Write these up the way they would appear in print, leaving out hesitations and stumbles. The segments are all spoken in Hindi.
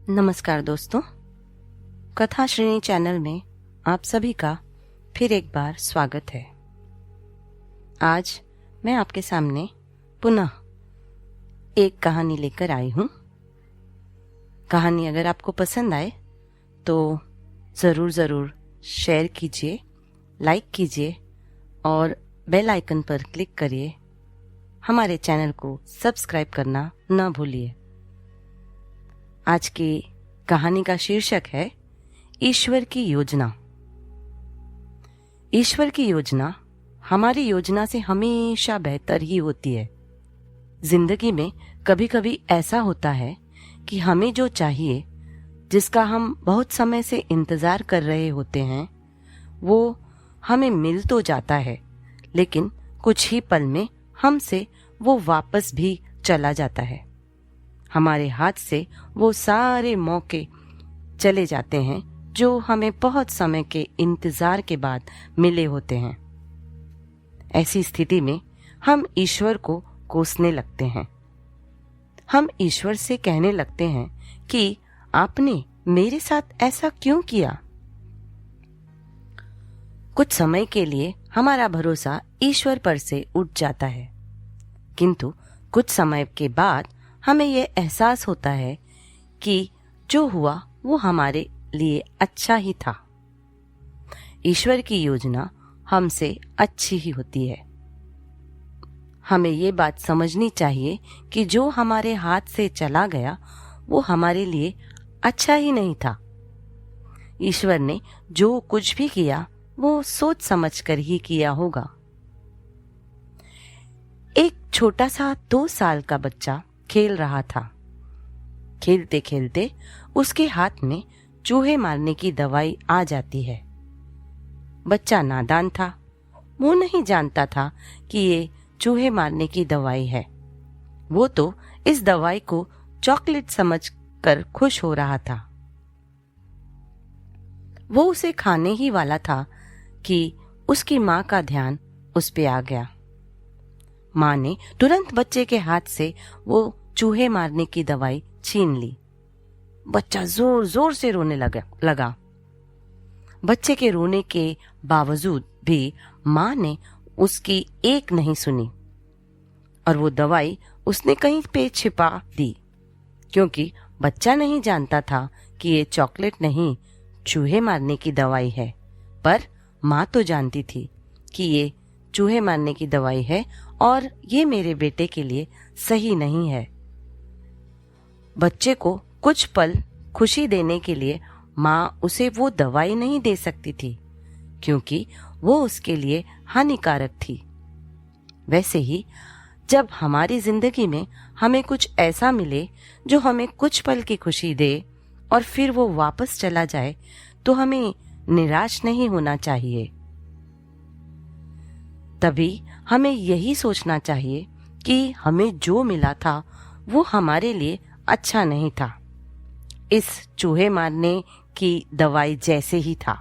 नमस्कार दोस्तों, कथा श्रेणी चैनल में आप सभी का फिर एक बार स्वागत है। आज मैं आपके सामने पुनः एक कहानी लेकर आई हूँ। कहानी अगर आपको पसंद आए तो ज़रूर शेयर कीजिए, लाइक कीजिए और बेल आइकन पर क्लिक करिए। हमारे चैनल को सब्सक्राइब करना न भूलिए। आज की कहानी का शीर्षक है ईश्वर की योजना। ईश्वर की योजना हमारी योजना से हमेशा बेहतर ही होती है। जिंदगी में कभी कभी ऐसा होता है कि हमें जो चाहिए, जिसका हम बहुत समय से इंतजार कर रहे होते हैं, वो हमें मिल तो जाता है, लेकिन कुछ ही पल में हमसे वो वापस भी चला जाता है। हमारे हाथ से वो सारे मौके चले जाते हैं जो हमें बहुत समय के इंतजार के बाद मिले होते हैं। ऐसी स्थिति में हम ईश्वर को कोसने लगते हैं। हम ईश्वर से कहने लगते हैं कि आपने मेरे साथ ऐसा क्यों किया। कुछ समय के लिए हमारा भरोसा ईश्वर पर से उठ जाता है, किंतु कुछ समय के बाद हमें यह एहसास होता है कि जो हुआ वो हमारे लिए अच्छा ही था। ईश्वर की योजना हमसे अच्छी ही होती है। हमें ये बात समझनी चाहिए कि जो हमारे हाथ से चला गया वो हमारे लिए अच्छा ही नहीं था। ईश्वर ने जो कुछ भी किया वो सोच समझकर ही किया होगा। एक छोटा सा 2 साल का बच्चा खेल रहा था। खेलते खेलते उसके हाथ में चूहे मारने की दवाई आ जाती है। बच्चा नादान था, वो नहीं जानता था कि ये चूहे मारने की दवाई है। वो तो इस दवाई को चॉकलेट समझकर खुश हो रहा था। वो उसे खाने ही वाला था कि उसकी माँ का ध्यान उस पे आ गया। माँ ने तुरंत बच्चे के हाथ से वो चूहे मारने की दवाई छीन ली। बच्चा जोर जोर से रोने लगा। बच्चे के रोने के बावजूद भी माँ ने उसकी एक नहीं सुनी और वो दवाई उसने कहीं पे छिपा दी, क्योंकि बच्चा नहीं जानता था कि ये चॉकलेट नहीं, चूहे मारने की दवाई है। पर माँ तो जानती थी कि ये चूहे मारने की दवाई है और ये मेरे बेटे के लिए सही नहीं है। बच्चे को कुछ पल खुशी देने के लिए माँ उसे वो दवाई नहीं दे सकती थी, क्योंकि वो उसके लिए हानिकारक थी। वैसे ही जब हमारी जिंदगी में हमें कुछ ऐसा मिले जो हमें कुछ पल की खुशी दे और फिर वो वापस चला जाए, तो हमें निराश नहीं होना चाहिए। तभी हमें यही सोचना चाहिए कि हमें जो मिला था वो हमारे लिए अच्छा नहीं था। इस चूहे मारने की दवाई जैसे ही था।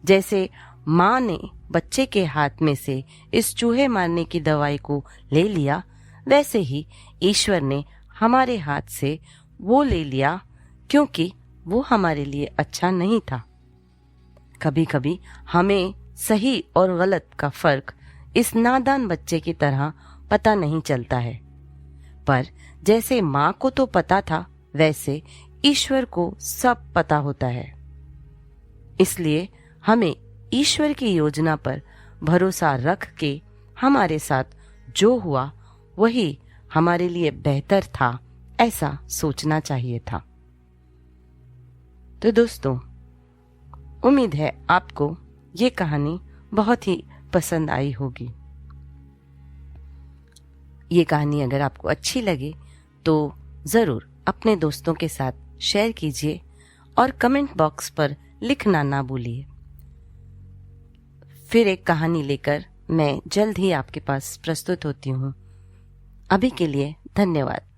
जैसे माँ ने बच्चे के हाथ में से इस चूहे मारने की दवाई को ले लिया, वैसे ही ईश्वर ने हमारे हाथ से वो ले लिया, क्योंकि वो हमारे लिए अच्छा नहीं था। कभी कभी हमें सही और गलत का फर्क इस नादान बच्चे की तरह पता नहीं चलता है, पर जैसे माँ को तो पता था, वैसे ईश्वर को सब पता होता है। इसलिए हमें ईश्वर की योजना पर भरोसा रख के हमारे साथ जो हुआ वही हमारे लिए बेहतर था, ऐसा सोचना चाहिए था। तो दोस्तों, उम्मीद है आपको ये कहानी बहुत ही पसंद आई होगी। ये कहानी अगर आपको अच्छी लगे तो जरूर अपने दोस्तों के साथ शेयर कीजिए और कमेंट बॉक्स पर लिखना ना भूलिए। फिर एक कहानी लेकर मैं जल्द ही आपके पास प्रस्तुत होती हूँ। अभी के लिए धन्यवाद।